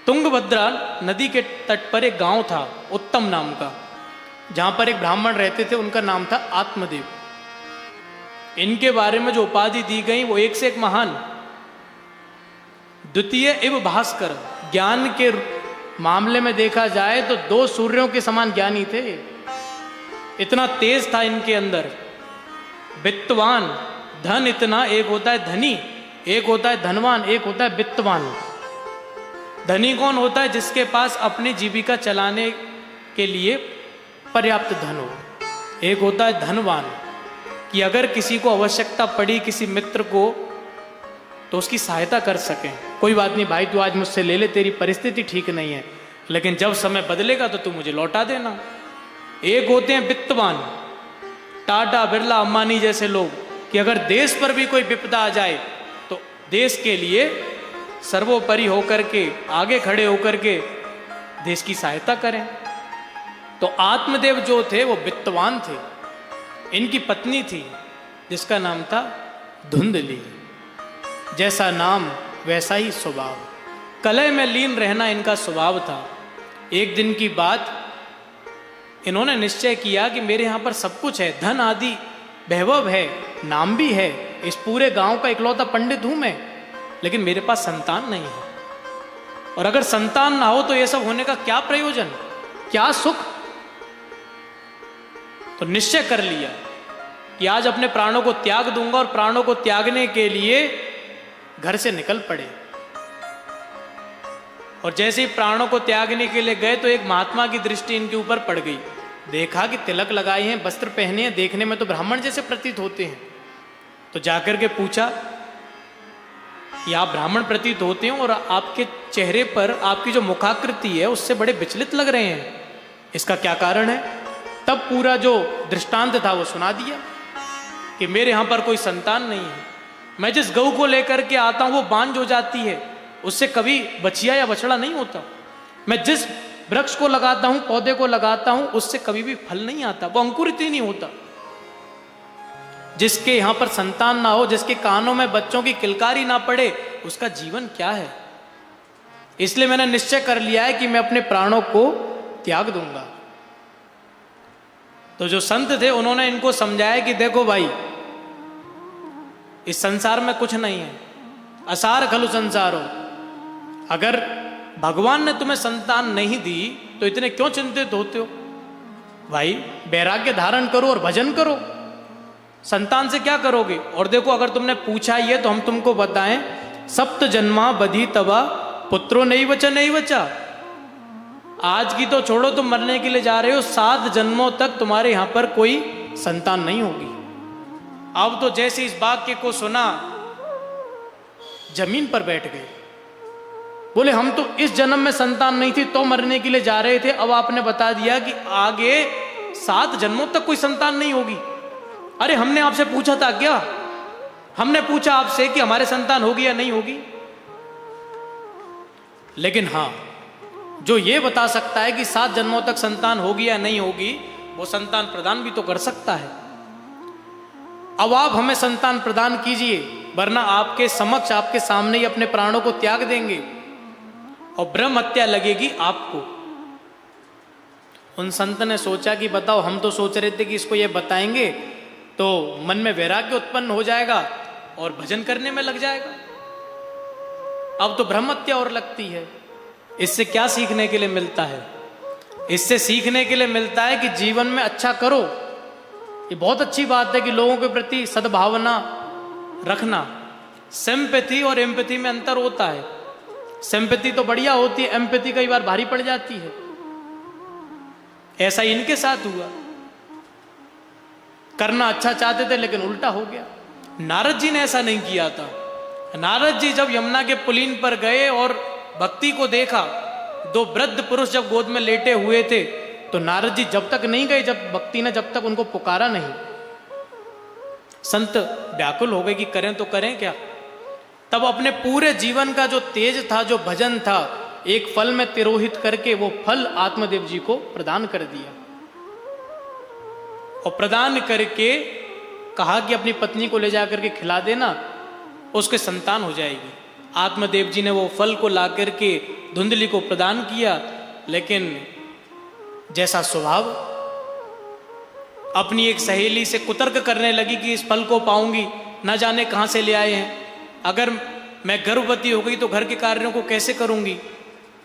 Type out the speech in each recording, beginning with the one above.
तुंगभद्रा नदी के तट पर एक गांव था उत्तम नाम का, जहां पर एक ब्राह्मण रहते थे, उनका नाम था आत्मदेव। इनके बारे में जो उपाधि दी गई वो एक से एक महान। द्वितीय इव भास्कर, ज्ञान के मामले में देखा जाए तो 2 सूर्यों के समान ज्ञानी थे, इतना तेज था इनके अंदर। वित्तवान, धन इतना, एक होता है धनी, एक होता है धनवान, एक होता है वित्तवान। धनी कौन होता है? जिसके पास अपनी जीविका चलाने के लिए पर्याप्त धन हो। एक होता है धनवान, कि अगर किसी को आवश्यकता पड़ी, किसी मित्र को, तो उसकी सहायता कर सकें। कोई बात नहीं भाई, तू आज मुझसे ले ले, तेरी परिस्थिति ठीक नहीं है, लेकिन जब समय बदलेगा तो तू मुझे लौटा देना। एक होते हैं वित्तवान, टाटा, बिरला, अंबानी जैसे लोग, कि अगर देश पर भी कोई विपदा आ जाए तो देश के लिए सर्वोपरि होकर के, आगे खड़े होकर के देश की सहायता करें। तो आत्मदेव जो थे वो वित्तवान थे। इनकी पत्नी थी जिसका नाम था धुंधली। जैसा नाम वैसा ही स्वभाव, कलह में लीन रहना इनका स्वभाव था। एक दिन की बात, इन्होंने निश्चय किया कि मेरे यहाँ पर सब कुछ है, धन आदि वैभव है, नाम भी है, इस पूरे गांव का इकलौता पंडित हूं मैं, लेकिन मेरे पास संतान नहीं है। और अगर संतान ना हो तो यह सब होने का क्या प्रयोजन, क्या सुख। तो निश्चय कर लिया कि आज अपने प्राणों को त्याग दूंगा, और प्राणों को त्यागने के लिए घर से निकल पड़े। और जैसे ही प्राणों को त्यागने के लिए गए तो एक महात्मा की दृष्टि इनके ऊपर पड़ गई। देखा कि तिलक लगाए हैं, वस्त्र पहने हैं, देखने में तो ब्राह्मण जैसे प्रतीत होते हैं। तो जाकर के पूछा कि आप ब्राह्मण प्रतीत होते हैं और आपके चेहरे पर आपकी जो मुखाकृति है उससे बड़े विचलित लग रहे हैं, इसका क्या कारण है? तब पूरा जो दृष्टांत था वो सुना दिया कि मेरे यहां पर कोई संतान नहीं है। मैं जिस गऊ को लेकर के आता हूं वो बांझ हो जाती है, उससे कभी बछिया या बछड़ा नहीं होता। मैं जिस वृक्ष को लगाता हूं, पौधे को लगाता हूं, उससे कभी भी फल नहीं आता, वो अंकुरित ही नहीं होता। जिसके यहां पर संतान ना हो, जिसके कानों में बच्चों की किलकारी ना पड़े, उसका जीवन क्या है? इसलिए मैंने निश्चय कर लिया है कि मैं अपने प्राणों को त्याग दूंगा। तो जो संत थे उन्होंने इनको समझाया कि देखो भाई, इस संसार में कुछ नहीं है, असार खलु संसारो। अगर भगवान ने तुम्हें संतान नहीं दी तो इतने क्यों चिंतित होते हो? भाई वैराग्य धारण करो और भजन करो, संतान से क्या करोगे? और देखो, अगर तुमने पूछा ये तो हम तुमको बताएं, सप्त जन्मा बधी तवा पुत्रो नहीं बचा नहीं बचा। आज की तो छोड़ो, तुम मरने के लिए जा रहे हो, 7 जन्मों तक तुम्हारे यहां पर कोई संतान नहीं होगी। अब तो जैसे इस वाक्य को सुना, जमीन पर बैठ गए। बोले हम तो इस जन्म में संतान नहीं थी तो मरने के लिए जा रहे थे, अब आपने बता दिया कि आगे 7 जन्मों तक कोई संतान नहीं होगी। अरे हमने आपसे पूछा था क्या? हमने पूछा आपसे कि हमारे संतान होगी या नहीं होगी? लेकिन हां, जो ये बता सकता है कि 7 जन्मों तक संतान होगी या नहीं होगी, वो संतान प्रदान भी तो कर सकता है। अब आप हमें संतान प्रदान कीजिए, वरना आपके समक्ष, आपके सामने ही अपने प्राणों को त्याग देंगे और ब्रह्म हत्या लगेगी आपको। उन संत ने सोचा कि बताओ, हम तो सोच रहे थे कि इसको ये बताएंगे तो मन में वैराग्य उत्पन्न हो जाएगा और भजन करने में लग जाएगा। अब तो ब्रह्म हत्या और लगती है। इससे क्या सीखने के लिए मिलता है? इससे सीखने के लिए मिलता है कि जीवन में अच्छा करो। ये बहुत अच्छी बात है कि लोगों के प्रति सद्भावना रखना। सिंपैथी और एम्पैथी में अंतर होता है। सिंपैथी तो बढ़िया होती है, एम्पैथी कई बार भारी पड़ जाती है। ऐसा इनके साथ हुआ। करना अच्छा चाहते थे लेकिन उल्टा हो गया। नारद जी ने ऐसा नहीं किया था। नारद जी जब यमुना के पुलीन पर गए और भक्ति को देखा, 2 वृद्ध पुरुष जब गोद में लेटे हुए थे, तो नारद जी जब तक नहीं गए, जब भक्ति ने जब तक उनको पुकारा नहीं। संत व्याकुल हो गए कि करें तो करें क्या। तब अपने पूरे जीवन का जो तेज था, जो भजन था, एक फल में तिरोहित करके वो फल आत्मदेव जी को प्रदान कर दिया। और प्रदान करके कहा कि अपनी पत्नी को ले जाकर के खिला देना, उसके संतान हो जाएगी। आत्मदेव जी ने वो फल को ला करके धुंधली को प्रदान किया, लेकिन जैसा स्वभाव, अपनी एक सहेली से कुतर्क करने लगी कि इस फल को पाऊंगी, न जाने कहाँ से ले आए हैं, अगर मैं गर्भवती हो गई तो घर के कार्यों को कैसे करूंगी,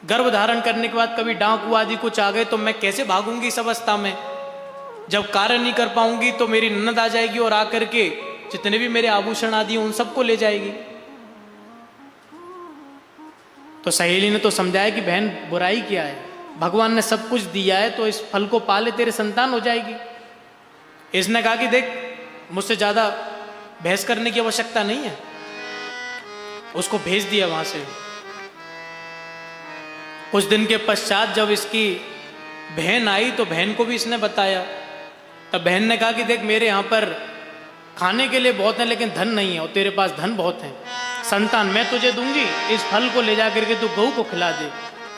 गर्भ धारण करने के बाद कभी डांकू आदि कुछ आ गए तो मैं कैसे भागूंगी इस अवस्था में, जब कार्य नहीं कर पाऊंगी तो मेरी ननद आ जाएगी और आकर के जितने भी मेरे आभूषण आदि उन सबको ले जाएगी। तो सहेली ने तो समझाया कि बहन बुराई क्या है, भगवान ने सब कुछ दिया है तो इस फल को पाले, तेरे संतान हो जाएगी। इसने कहा कि देख मुझसे ज्यादा बहस करने की आवश्यकता नहीं है, उसको भेज दिया वहां से। कुछ दिन के पश्चात जब इसकी बहन आई तो बहन को भी इसने बताया, तब बहन ने कहा कि देख मेरे यहाँ पर खाने के लिए बहुत है लेकिन धन नहीं है, और तेरे पास धन बहुत है, संतान मैं तुझे दूंगी, इस फल को ले जाकर के तू गऊ को खिला दे।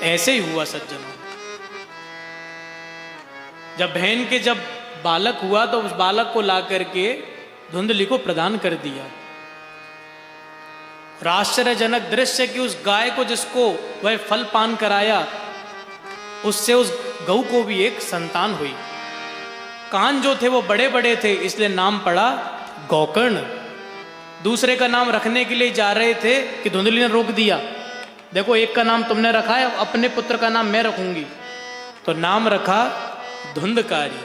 ऐसे ही हुआ सज्जनों। जब बहन के जब बालक हुआ तो उस बालक को ला करके धुंधली को प्रदान कर दिया। आश्चर्यजनक दृश्य कि उस गाय को जिसको वह फल पान कराया, उससे उस गऊ को भी एक संतान हुई। कान जो थे वो बड़े बड़े थे, इसलिए नाम पड़ा गोकर्ण। दूसरे का नाम रखने के लिए जा रहे थे कि धुंधली ने रोक दिया, देखो एक का नाम तुमने रखा है, अपने पुत्र का नाम मैं रखूंगी। तो नाम रखा धुंधकारी।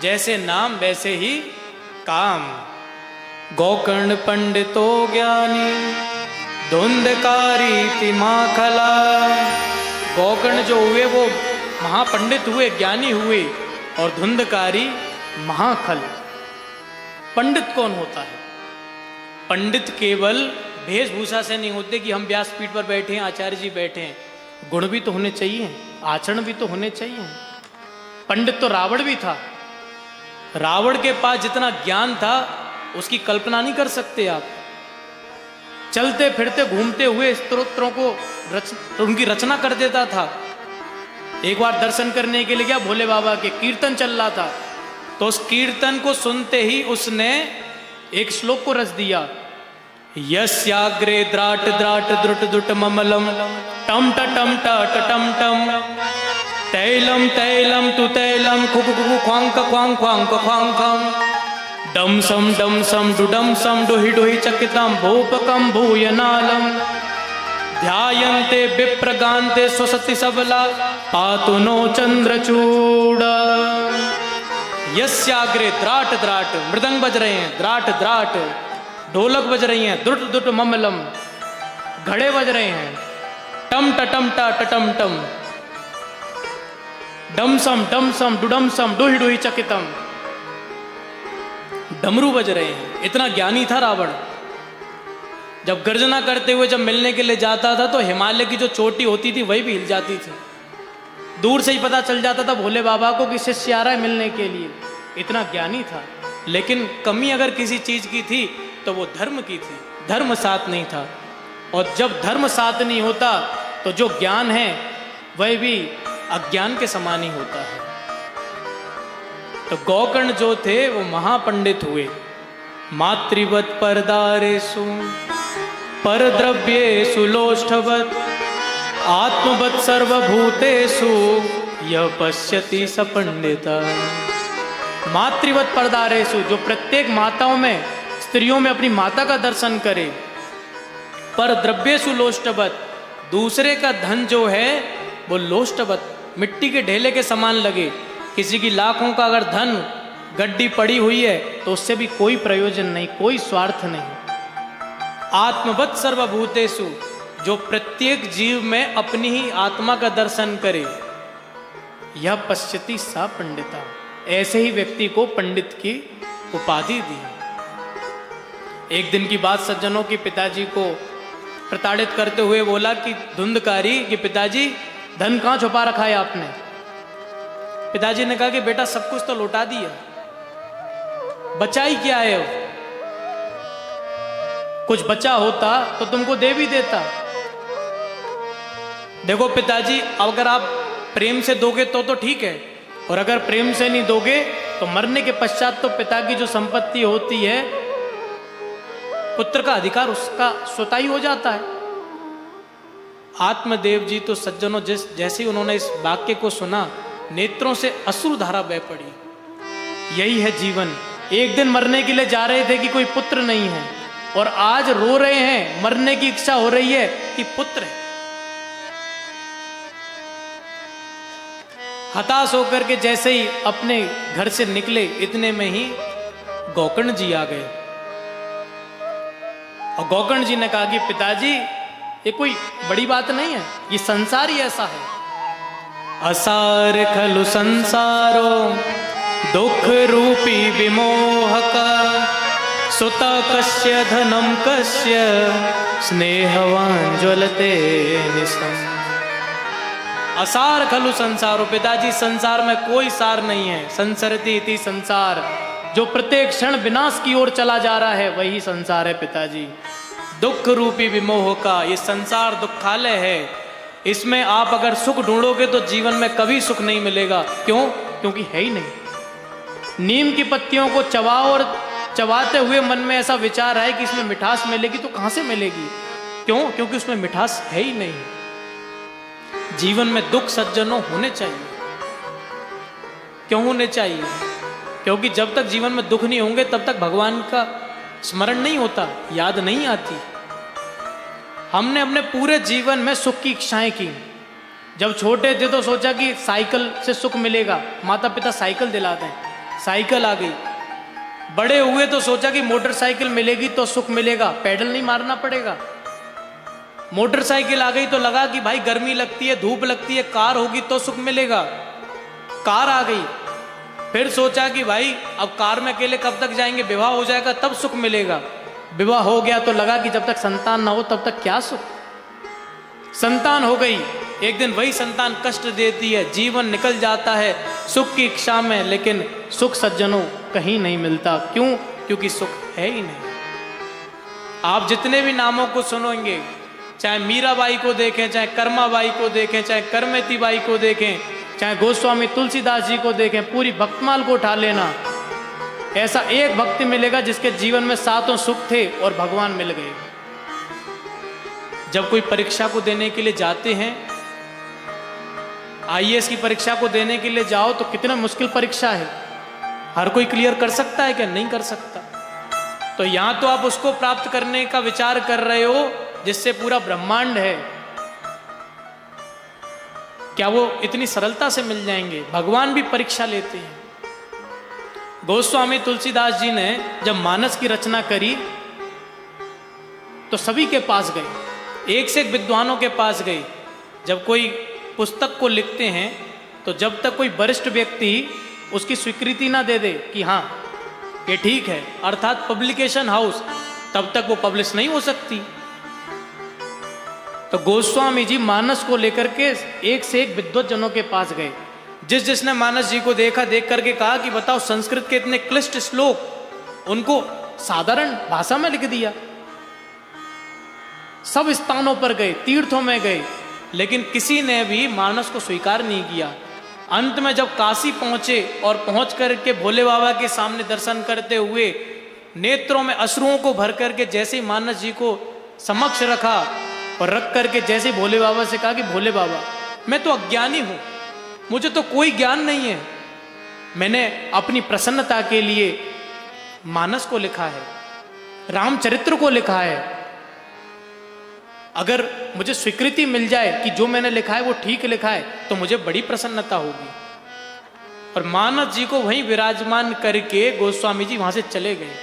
जैसे नाम वैसे ही काम। गोकर्ण पंडितो ज्ञानी धुंधकारी तिमाखला। गोकर्ण जो हुए वो महापंडित हुए, ज्ञानी हुए, और धुंधकारी महाखल। पंडित कौन होता है? पंडित केवल वेशभूषा से नहीं होते कि हम व्यासपीठ पर बैठे हैं, आचार्य जी बैठे हैं। गुण भी तो होने चाहिए, आचरण भी तो होने चाहिए। पंडित तो रावण भी था। रावण के पास जितना ज्ञान था उसकी कल्पना नहीं कर सकते आप। चलते फिरते घूमते हुए स्तोत्रों को उनकी रचना कर देता था। एक बार दर्शन करने के लिए गया, भोले बाबा के कीर्तन चल रहा था, तो उस कीर्तन को सुनते ही उसने एक श्लोक को रच दिया। यस्याग्रे द्राट द्राट द्रुट द्रुट ममलम टम टम टम टम तैलम तैलम तु तैलम खुक खुक ख्वांग ख्वांग ख्वांग ख्वांग ख्वांग डम सम डुडम सम डुहि डुहि चकितम भूपकम भूयनालम ध्यायन्ते विप्रगान्ते स्वसति सबला पातु नो चंद्रचूड़। यस्याग्रे द्राट द्राट, मृदंग बज रहे हैं, द्राट द्राट, ढोलक बज रही हैं, द्रुट द्रुट ममलम, घड़े बज रहे हैं, टम टम टम टम, डम सम डुडम सम डुहि डुहि चकितम, डमरू बज रहे हैं। इतना ज्ञानी था रावण। जब गर्जना करते हुए जब मिलने के लिए जाता था तो हिमालय की जो चोटी होती थी वही भी हिल जाती थी। दूर से ही पता चल जाता था भोले बाबा को कि शिष्य आ रहा है मिलने के लिए। इतना ज्ञानी था। लेकिन कमी अगर किसी चीज की थी तो वो धर्म की थी। धर्म साथ नहीं था, और जब धर्म साथ नहीं होता तो जो ज्ञान है वह भी अज्ञान के समान ही होता है। तो गोकर्ण जो थे वो महापंडित हुए। मातृवत परदारेषु परद्रव्येषु लोष्ठवत् आत्मवत् सर्वभूतेषु यः पश्यति स पंडितः। मातृवत परदारेषु, जो प्रत्येक माताओं में, स्त्रियों में अपनी माता का दर्शन करे। परद्रव्येषु लोष्ठवत्, दूसरे का धन जो है वो लोष्ठवत्, मिट्टी के ढेले के समान लगे। किसी की लाखों का अगर धन गड्डी पड़ी हुई है तो उससे भी कोई प्रयोजन नहीं, कोई स्वार्थ नहीं। आत्मवत् सर्वभूतेषु, जो प्रत्येक जीव में अपनी ही आत्मा का दर्शन करे। यह पश्यति सा पंडिता, ऐसे ही व्यक्ति को पंडित की उपाधि दी। एक दिन की बात, सज्जनों के पिताजी को प्रताड़ित करते हुए बोला कि धुंधकारी कि पिताजी धन कहाँ छुपा रखा है आपने? पिताजी ने कहा कि बेटा सब कुछ तो लौटा दिया, बचा ही क्या है? कुछ बचा होता तो तुमको दे भी देता। देखो पिताजी, अगर आप प्रेम से दोगे तो ठीक है, और अगर प्रेम से नहीं दोगे तो मरने के पश्चात तो पिता की जो संपत्ति होती है पुत्र का अधिकार उसका स्वतः ही हो जाता है। आत्मदेव जी तो सज्जनों जैसे ही उन्होंने इस वाक्य को सुना, नेत्रों से अश्रु धारा बह पड़ी। यही है जीवन। एक दिन मरने के लिए जा रहे थे कि कोई पुत्र नहीं है, और आज रो रहे हैं, मरने की इच्छा हो रही है कि पुत्र है। हताश होकर के जैसे ही अपने घर से निकले, इतने में ही गोकर्ण जी आ गए। और गोकर्ण जी ने कहा कि पिताजी, ये कोई बड़ी बात नहीं है, ये संसार ही ऐसा है। असार खलु संसारो दुख रूपी विमोहक, सुता कस्य धनम कस्य स्नेहवान ज्वलते निशम। असार खलु संसारो, पिताजी संसार में कोई सार नहीं है। संसरति इति संसार, जो प्रत्येक क्षण विनाश की ओर चला जा रहा है वही संसार है पिताजी। दुख रूपी विमोह का, ये संसार दुखालय है। इसमें आप अगर सुख ढूंढोगे तो जीवन में कभी सुख नहीं मिलेगा। क्यों? क्योंकि है ही नहीं। नीम की पत्तियों को चबाओ और चबाते हुए मन में ऐसा विचार आए कि इसमें मिठास मिलेगी, तो कहां से मिलेगी? क्यों? क्योंकि उसमें मिठास है ही नहीं। जीवन में दुख सज्जनों होने चाहिए। क्यों होने चाहिए? क्योंकि जब तक जीवन में दुख नहीं होंगे तब तक भगवान का स्मरण नहीं होता, याद नहीं आती। हमने अपने पूरे जीवन में सुख की इच्छाएं की। जब छोटे थे तो सोचा कि साइकिल से सुख मिलेगा, माता पिता साइकिल दिलाते हैं, साइकिल आ गई। बड़े हुए तो सोचा कि मोटरसाइकिल मिलेगी तो सुख मिलेगा, पैडल नहीं मारना पड़ेगा। मोटरसाइकिल आ गई तो लगा कि भाई गर्मी लगती है, धूप लगती है, कार होगी तो सुख मिलेगा, कार आ गई। फिर सोचा कि भाई अब कार में अकेले कब तक जाएंगे, विवाह हो जाएगा तब सुख मिलेगा। विवाह हो गया तो लगा कि जब तक संतान ना हो तब तक क्या सुख। संतान हो गई, एक दिन वही संतान कष्ट देती है, जीवन निकल जाता है सुख की इच्छा में, लेकिन सुख सज्जनों कहीं नहीं मिलता। क्यों? क्योंकि सुख है ही नहीं। आप जितने भी नामों को सुनेंगे, चाहे मीराबाई को देखें, चाहे कर्माबाई को देखें, चाहे करमेती बाई को देखें, चाहे गोस्वामी तुलसीदास जी को देखें, पूरी भक्तमाल को उठा लेना, ऐसा एक भक्ति मिलेगा जिसके जीवन में सातों सुख थे और भगवान मिल गए। जब कोई परीक्षा को देने के लिए जाते हैं, आईएएस की परीक्षा को देने के लिए जाओ तो कितना मुश्किल परीक्षा है। हर कोई क्लियर कर सकता है क्या? नहीं कर सकता। तो यहां तो आप उसको प्राप्त करने का विचार कर रहे हो जिससे पूरा ब्रह्मांड है। क्या वो इतनी सरलता से मिल जाएंगे? भगवान भी परीक्षा लेते हैं। गोस्वामी तुलसीदास जी ने जब मानस की रचना करी तो सभी के पास गए, एक से एक विद्वानों के पास गए। जब कोई पुस्तक को लिखते हैं तो जब तक कोई वरिष्ठ व्यक्ति उसकी स्वीकृति ना दे दे कि हाँ ये ठीक है, अर्थात पब्लिकेशन हाउस, तब तक वो पब्लिश नहीं हो सकती। तो गोस्वामी जी मानस को लेकर के एक से एक विद्वज्जनों के पास गए। जिसने मानस जी को देखा, देख करके कहा कि बताओ संस्कृत के इतने क्लिष्ट श्लोक उनको साधारण भाषा में लिख दिया। सब स्थानों पर गए, तीर्थों में गए, लेकिन किसी ने भी मानस को स्वीकार नहीं किया। अंत में जब काशी पहुंचे और पहुंच करके भोले बाबा के सामने दर्शन करते हुए नेत्रों में अश्रुओं को भर करके जैसे ही मानस जी को समक्ष रखा और रख करके जैसे भोले बाबा से कहा कि भोले बाबा मैं तो अज्ञानी हूं, मुझे तो कोई ज्ञान नहीं है, मैंने अपनी प्रसन्नता के लिए मानस को लिखा है, रामचरित्र को लिखा है। अगर मुझे स्वीकृति मिल जाए कि जो मैंने लिखा है वो ठीक लिखा है तो मुझे बड़ी प्रसन्नता होगी। और मानस जी को वहीं विराजमान करके गोस्वामी जी वहां से चले गए।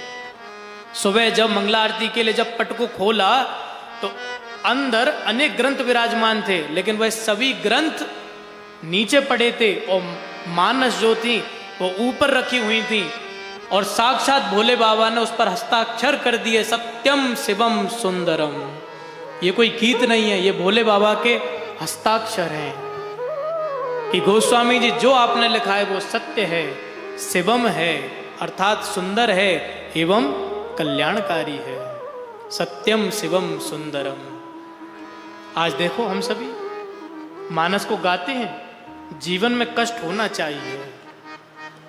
सुबह जब मंगला आरती के लिए जब पट को खोला तो अंदर अनेक ग्रंथ विराजमान थे, लेकिन वह सभी ग्रंथ नीचे पड़े थे और मानस जो थी वो ऊपर रखी हुई थी। और साक्षात भोले बाबा ने उस पर हस्ताक्षर कर दिए, सत्यम शिवम सुंदरम। ये कोई गीत नहीं है, ये भोले बाबा के हस्ताक्षर हैं कि गोस्वामी जी जो आपने लिखा है वो सत्य है, शिवम है अर्थात सुंदर है एवं कल्याणकारी है। सत्यम शिवम सुंदरम। आज देखो हम सभी मानस को गाते हैं, जीवन में कष्ट होना चाहिए।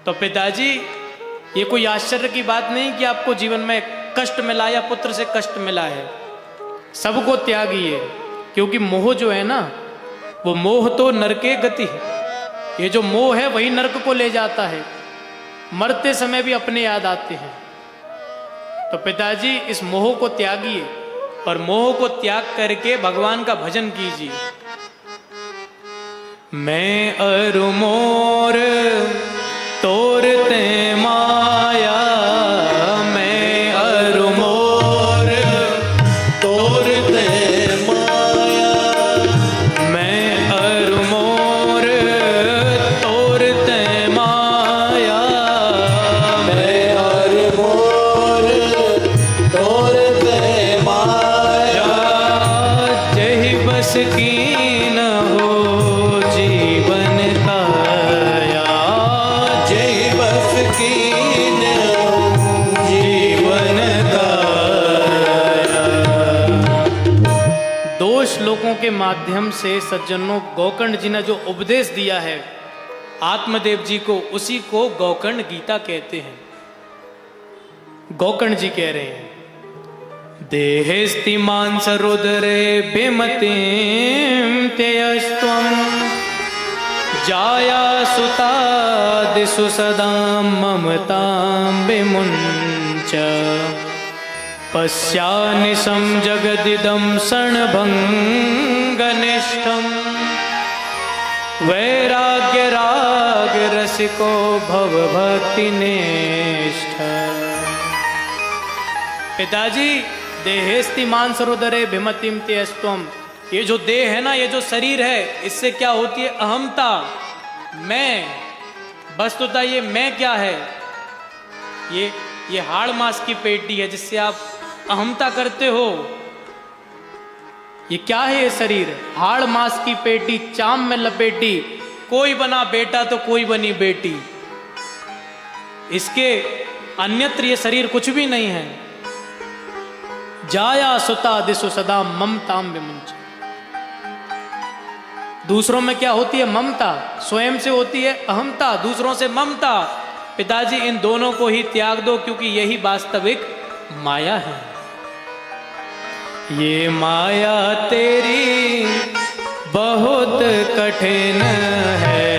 तो पिताजी ये कोई आश्चर्य की बात नहीं कि आपको जीवन में कष्ट मिला या पुत्र से कष्ट मिला है। सबको त्यागिए, क्योंकि मोह जो है ना, वो मोह तो नरके गति है। ये जो मोह है वही नरक को ले जाता है, मरते समय भी अपने याद आते हैं। तो पिताजी इस मोह को त्यागिए और मोह को त्याग करके भगवान का भजन कीजिए। मैं अरु मोर तोरते माया, मैं अरु मोर तोरते माया, मैं अरु मोर तोरते माया, मैं अरु मोर तोरते माया, जही बस की न हो जीवन काया, जही बस की न हो जीवन काया। दो श्लोकों के माध्यम से सज्जनों गौकर्ण जी ने जो उपदेश दिया है आत्मदेव जी को, उसी को गौकर्ण गीता कहते हैं। गौकर्ण जी कह रहे हैं, देहेस्ति मांस रुदरे भिमतिं त्ययस्त्वं, जाया सुतादिषु सदा ममतां विमुञ्च, पश्यानिशं जगदिदं क्षणभङ्गनिष्ठं, वैराग्य राग रसिको भवभक्तिनिष्ठ। पिताजी, देहेस्ति मांसरोदरे भिमतिम त्यस्त्वम, ये जो देह है ना, ये जो शरीर है, इससे क्या होती है? अहमता, मैं। वस्तुतः ये मैं क्या है? ये हाड़ मांस की पेटी है जिससे आप अहमता करते हो। ये क्या है? ये शरीर हाड़ मांस की पेटी, चाम में लपेटी, कोई बना बेटा तो कोई बनी बेटी, इसके अन्यत्र ये शरीर कुछ भी नहीं है। जाया सुता दिशु सदा ममताम विमुंच। दूसरों में क्या होती है? ममता। स्वयं से होती है अहमता, दूसरों से ममता। पिताजी, इन दोनों को ही त्याग दो, क्योंकि यही वास्तविक माया है। ये माया तेरी बहुत कठिन है,